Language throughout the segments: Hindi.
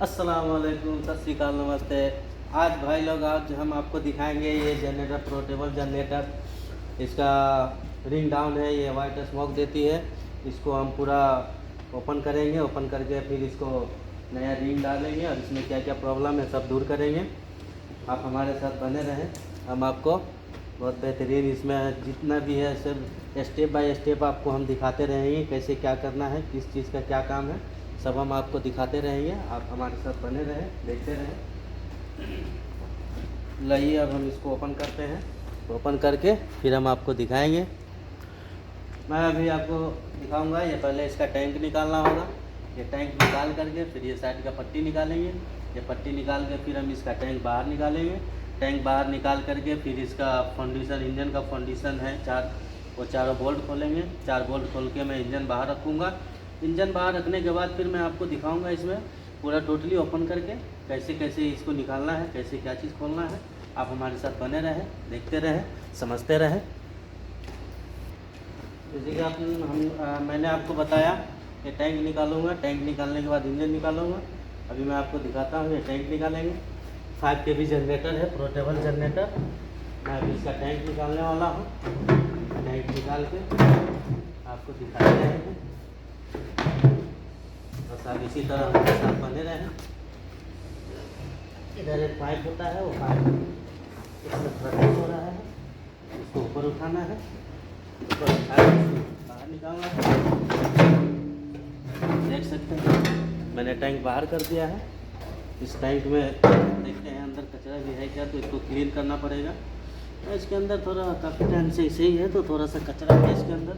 अस्सलाम वालेकुम, सत श्री अकाल, नमस्ते। आज भाई लोग, आज हम आपको दिखाएंगे ये जनरेटर, पोर्टेबल जनरेटर। इसका रिंग डाउन है, ये वाइट स्मोक देती है। इसको हम पूरा ओपन करेंगे, ओपन करके फिर इसको नया रिंग डालेंगे और इसमें क्या क्या प्रॉब्लम है सब दूर करेंगे। आप हमारे साथ बने रहें, हम आपको बहुत बेहतरीन इसमें जितना भी है सब स्टेप बाय स्टेप आपको हम दिखाते रहेंगे, कैसे क्या करना है, किस चीज़ का क्या काम है, सब हम आपको दिखाते रहेंगे। आप हमारे साथ बने रहें, देखते रहें। लाइए अब हम इसको ओपन करते हैं। ओपन करके फिर हम आपको दिखाएंगे। मैं अभी आपको दिखाऊंगा। ये पहले इसका टैंक निकालना होगा। ये टैंक निकाल करके फिर ये साइड का पट्टी निकालेंगे। ये पट्टी निकाल के फिर हम इसका टैंक बाहर निकालेंगे। टैंक बाहर निकाल करके फिर इसका फाउंडेशन, इंजन का फाउंडेशन है वो चारों बोल्ट खोलेंगे। 4 बोल्ट खोल के मैं इंजन बाहर रखूँगा। इंजन बाहर रखने के बाद फिर मैं आपको दिखाऊंगा इसमें पूरा टोटली ओपन करके कैसे कैसे इसको निकालना है, कैसे क्या चीज़ खोलना है। आप हमारे साथ बने रहें, देखते रहें, समझते रहें। जैसे कि मैंने आपको बताया कि टैंक निकालूंगा। टैंक निकालने के बाद इंजन निकालूंगा। अभी मैं आपको दिखाता हूँ। ये टैंक निकालेंगे। 5 kV जनरेटर है, पोर्टेबल जनरेटर। मैं अभी इसका टैंक निकालने वाला हूँ। टैंक निकाल के आपको दिखाते रहेंगे। बस आप इसी तरह हमारे साथ बने रहें। इधर एक पाइप होता है, वो पाइप इसमें प्रवेश हो रहा है, इसको ऊपर उठाना है, ऊपर उठा के बाहर निकालना है। देख सकते हैं मैंने टैंक बाहर कर दिया है। इस टैंक में देखते हैं अंदर कचरा भी है क्या, तो इसको क्लीन करना पड़ेगा। इसके अंदर थोड़ा काफ़ी टाइम से ऐसे ही है, तो थोड़ा सा कचरा है इसके अंदर,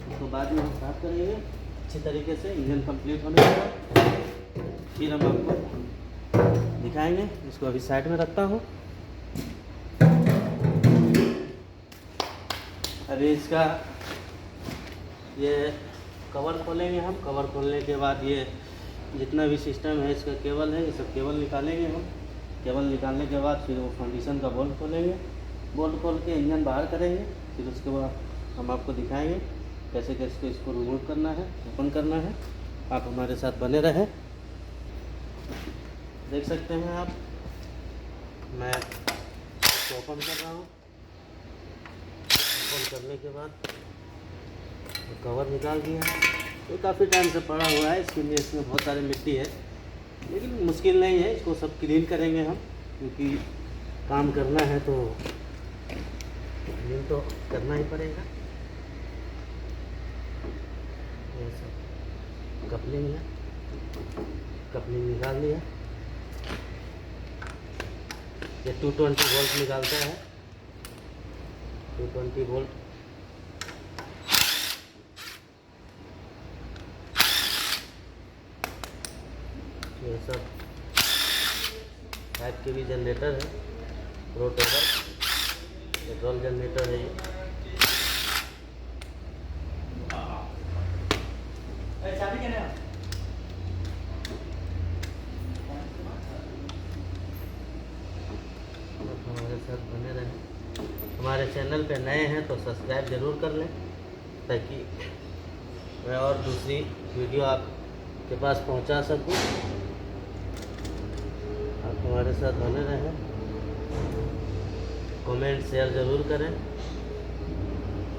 उसको बाद में हम साफ करेंगे अच्छी तरीके से। इंजन कंप्लीट होने के बाद फिर हम आपको दिखाएंगे। इसको अभी साइड में रखता हूँ। अभी इसका ये कवर खोलेंगे हम। कवर खोलने के बाद ये जितना भी सिस्टम है, इसका केबल है, ये सब केबल निकालेंगे हम। केबल निकालने के बाद फिर वो फाउंडेशन का बोल्ट खोलेंगे। बोल्ट खोल के इंजन बाहर करेंगे। फिर उसके बाद हम आपको दिखाएंगे कैसे कैसे इसको रिमूव करना है, ओपन करना है। आप हमारे साथ बने रहें। देख सकते हैं आप, मैं इसको ओपन कर रहा हूँ। ओपन करने के बाद कवर निकाल दिया। ये काफ़ी टाइम से पड़ा हुआ है, इसके लिए इसमें बहुत सारी मिट्टी है, लेकिन मुश्किल नहीं है। इसको सब क्लीन करेंगे हम, क्योंकि काम करना है तो क्लीन तो करना ही पड़ेगा। ये सब कपलिंग है, कपलिंग निकाल लिया। ये 220 वोल्ट निकालता है, 220 वोल्ट। ये सब 5 kV जनरेटर है, पोर्टेबल पेट्रोल जनरेटर है ये। हमारे साथ बने रहें। हमारे चैनल पे नए हैं तो सब्सक्राइब ज़रूर कर लें, ताकि मैं और दूसरी वीडियो आपके पास पहुंचा सकूं। आप हमारे साथ बने रहें, कमेंट शेयर ज़रूर करें।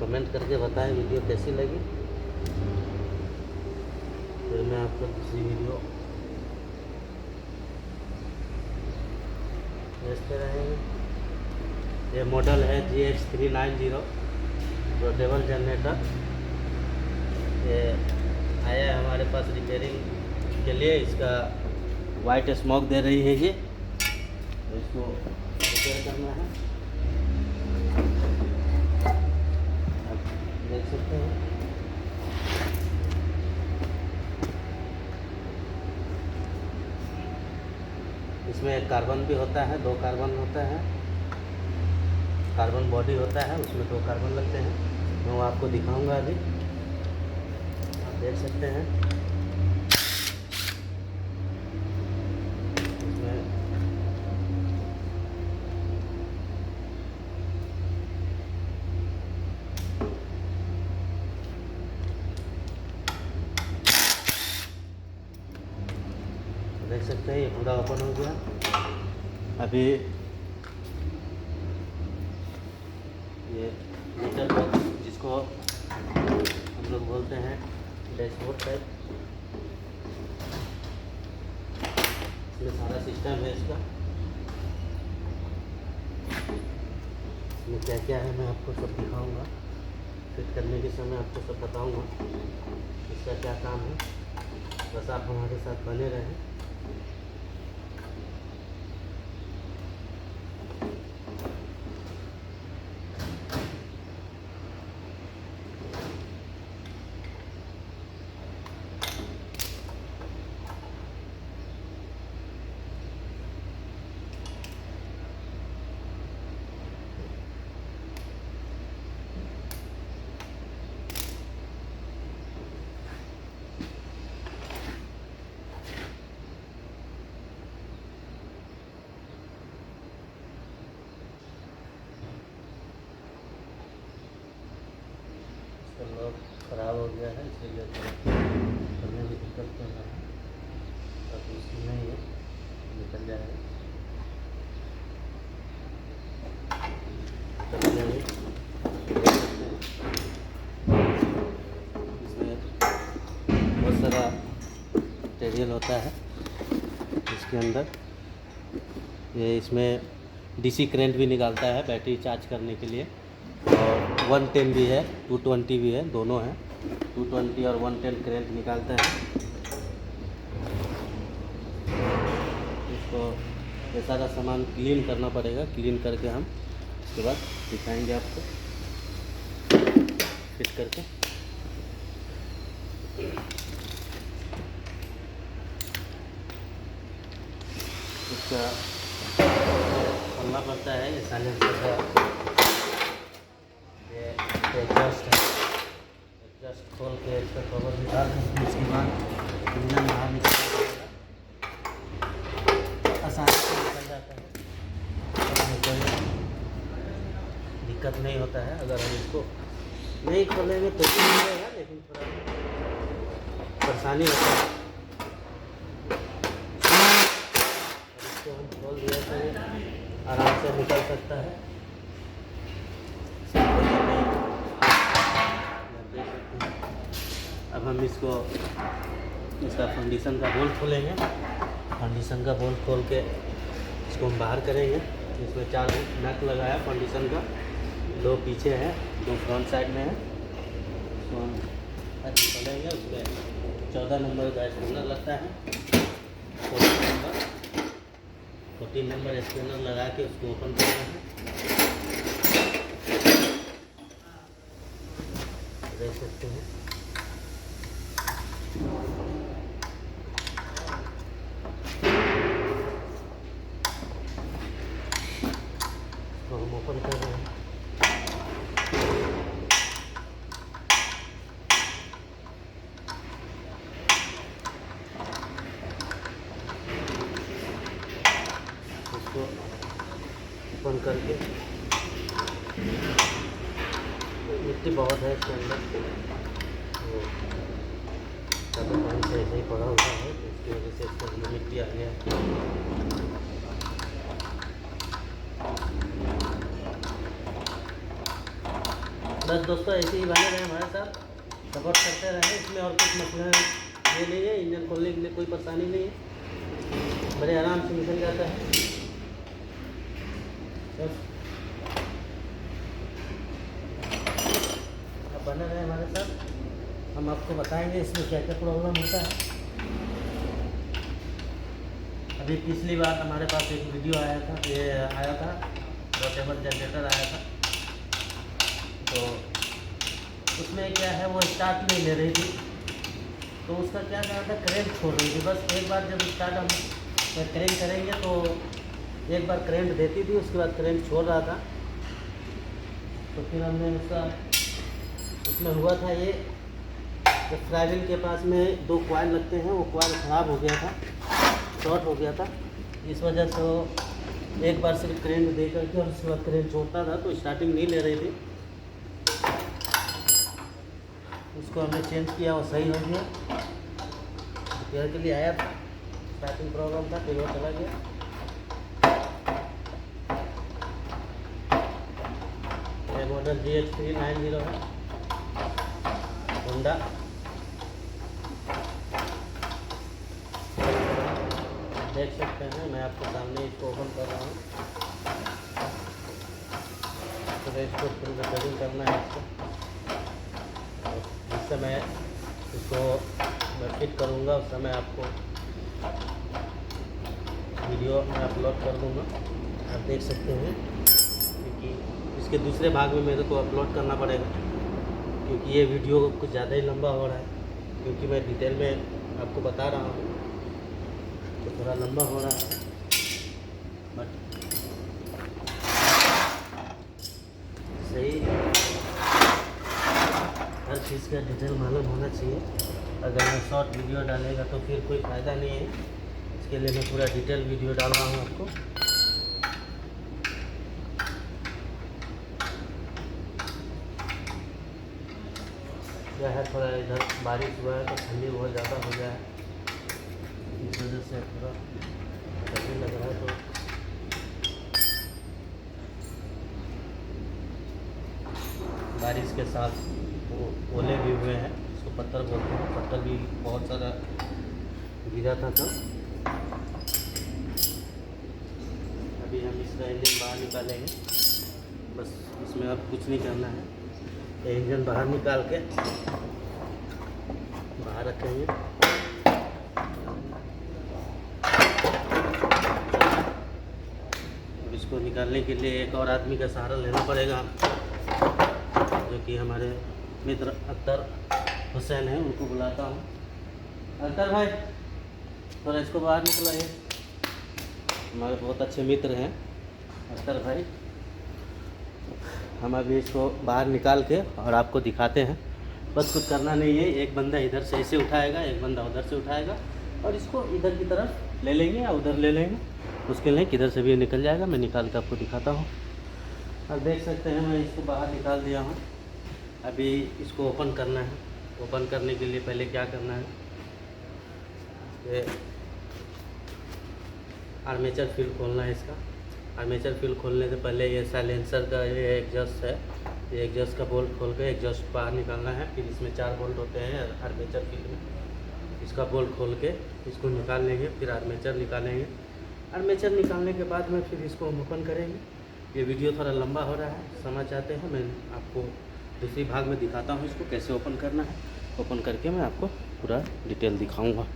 कमेंट करके बताएं वीडियो कैसी लगी, फिर मैं आपको दूसरी वीडियो भेजते रहेंगे। ये मॉडल है GX390 पोर्टेबल जनरेटर। ये आया है हमारे पास रिपेयरिंग के लिए। इसका वाइट स्मोक दे रही है ये, तो इसको रिपेयर करना है। आप देख सकते हैं इसमें एक कार्बन भी होता है, 2 कार्बन होता है। कार्बन बॉडी होता है, उसमें 2 कार्बन लगते हैं। मैं वो आपको दिखाऊंगा अभी, आप देख सकते हैं। इसमें देख सकते हैं ये पूरा ओपन हो गया। अभी ये मीटर बॉक्स जिसको हम लोग बोलते हैं डैशबोर्ड टाइप, इसमें सारा सिस्टम है इसका। इसमें क्या क्या है मैं आपको सब दिखाऊंगा, फिट करने के समय आपको सब बताऊंगा इसका क्या काम है। बस आप हमारे साथ बने रहें। लॉक खराब हो गया है, इसीलिए करने में दिक्कत कर रहा है। अब उसकी नहीं है, निकल जाएगा। इसमें बहुत सारा मटेरियल होता है इसके अंदर। ये इसमें डीसी करंट भी निकालता है बैटरी चार्ज करने के लिए, और 110 भी है, 220 भी है, दोनों हैं। 220 और 110 करंट निकालता है। इसको ये सारा सामान क्लीन करना पड़ेगा, क्लीन करके हम उसके बाद दिखाएंगे आपको फिट करके। इसका खोलना पड़ता है, ये साइलेंसर का एग्जॉस्ट है। एग्जॉस्ट खोल के इसका कवर निकाल देंगे, उसके बाद इंजन बाहर निकल जाएगा, आसानी से निकल जाता है। कोई दिक्कत नहीं होता है। अगर हम इसको नहीं खोलेंगे तो भी मिलेगा, लेकिन थोड़ा परेशानी होता है। इसको हम खोल दिया तो आराम से निकल सकता है। अब हम इसका फंडिशन का बोल्ट खोलेंगे। फंडिशन का बोल्ट खोल के इसको हम बाहर करेंगे। इसमें 4 नट लगाया फंडिशन का, 2 पीछे है, 2 फ्रंट साइड में है। इसको हम खोलेंगे। उसमें 14 नंबर का स्पिनर लगता है, 14 नंबर स्पिनर लगा के उसको ओपन करना है। देख सकते हैं तो हम ओपन कर रहे हैं। इसको ओपन करके, मिट्टी बहुत है इसके अंदर, तो पानी से ऐसे ही पड़ा हुआ है, तो इसकी वजह से इसका मिट्टी आ गया। बस दोस्तों ऐसे ही बने रहे हमारे साथ, सपोर्ट करते रहें। इसमें और कुछ मसला ये नहीं है, इंजन खोलने के लिए कोई परेशानी नहीं है, बड़े आराम से निकल जाता है। बस आप बने रहे हमारे साथ, हम आपको बताएंगे इसमें क्या क्या प्रॉब्लम होता है। अभी पिछली बार हमारे पास एक वीडियो आया था, ये आया था पोर्टेबल जनरेटर आया था, तो उसमें क्या है वो स्टार्ट नहीं ले रही थी। तो उसका क्या कारण था, करंट छोड़ रही थी। बस एक बार जब स्टार्ट हम करंट करेंगे तो एक बार करंट देती थी, उसके बाद करंट छोड़ रहा था। तो फिर हमने उसमें हुआ था ये, जब फ्लाईव्हील के पास में 2 कॉइल लगते हैं, वो कॉइल ख़राब हो गया था, शॉर्ट हो गया था। इस वजह से वो एक बार सिर्फ करंट दे करके और उसके बाद करंट छोड़ता था, तो स्टार्टिंग नहीं ले रही थी। उसको हमने चेंज किया, वो सही हो गया, रिपेयर के लिए आया था। स्टार्टिंग प्रॉब्लम था, फिर वो चला गया। ये मॉडल GH390 है, होंडा। देख सकते हैं, मैं आपके सामने इसको ओपन कर रहा हूँ। तो इसको फुल रिपेयरिंग करना है इसको, जिस समय इसको मैं फिट करूँगा उस समय आपको वीडियो में अपलोड कर दूँगा, आप देख सकते हैं। क्योंकि इसके दूसरे भाग में मेरे को अपलोड करना पड़ेगा, क्योंकि ये वीडियो कुछ ज़्यादा ही लंबा हो रहा है, क्योंकि मैं डिटेल में आपको बता रहा हूँ तो थोड़ा लंबा हो रहा है। बट सही, हर चीज़ का डिटेल मालूम होना चाहिए। अगर मैं शॉर्ट वीडियो डालेगा तो फिर कोई फ़ायदा नहीं है, इसके लिए मैं पूरा डिटेल वीडियो डाल रहा हूँ आपको। क्या है, थोड़ा इधर बारिश हुआ है तो ठंडी बहुत ज़्यादा हो गया है, इस वजह से थोड़ा ठंडी लग रहा है। तो बारिश के साथ ओले भी हुए हैं, इसको पत्थर बोलते हैं, पत्थर भी बहुत सारा गिरा था। अभी हम इसका इंजन बाहर निकालेंगे, बस इसमें अब कुछ नहीं करना है। ये इंजन बाहर निकाल के बाहर रखेंगे। अब इसको निकालने के लिए एक और आदमी का सहारा लेना पड़ेगा, जो कि हमारे मित्र अख्तर हुसैन हैं, उनको बुलाता हूँ। अख्तर भाई, थोड़ा इसको बाहर निकलाइए। हमारे बहुत अच्छे मित्र हैं अख्तर भाई। हम अभी इसको बाहर निकाल के और आपको दिखाते हैं। बस कुछ करना नहीं है, एक बंदा इधर से ऐसे उठाएगा, एक बंदा उधर से उठाएगा और इसको इधर की तरफ ले लेंगे या उधर ले लेंगे, मुश्किल नहीं, किधर से भी निकल जाएगा। मैं निकाल के आपको दिखाता हूँ। अब देख सकते हैं, मैं इसको बाहर निकाल दिया हूँ। अभी इसको ओपन करना है। ओपन करने के लिए पहले क्या करना है, ये आर्मेचर फील खोलना है इसका। आर्मेचर फील खोलने से पहले ये साइलेंसर का ये एग्जॉस्ट है, ये एग्जॉस्ट का बोल्ट खोल के एग्जॉस्ट बाहर निकालना है। फिर इसमें 4 बोल्ट होते हैं आर्मेचर फील में, इसका बोल्ट खोल के इसको निकाल लेंगे। फिर आर्मेचर निकालेंगे। आर्मेचर निकालने के बाद में फिर इसको हम ओपन करेंगे। ये वीडियो थोड़ा लंबा हो रहा है, समझ चाहते हैं, मैं आपको दूसरी भाग में दिखाता हूँ इसको कैसे ओपन करना है। ओपन करके मैं आपको पूरा डिटेल दिखाऊँगा।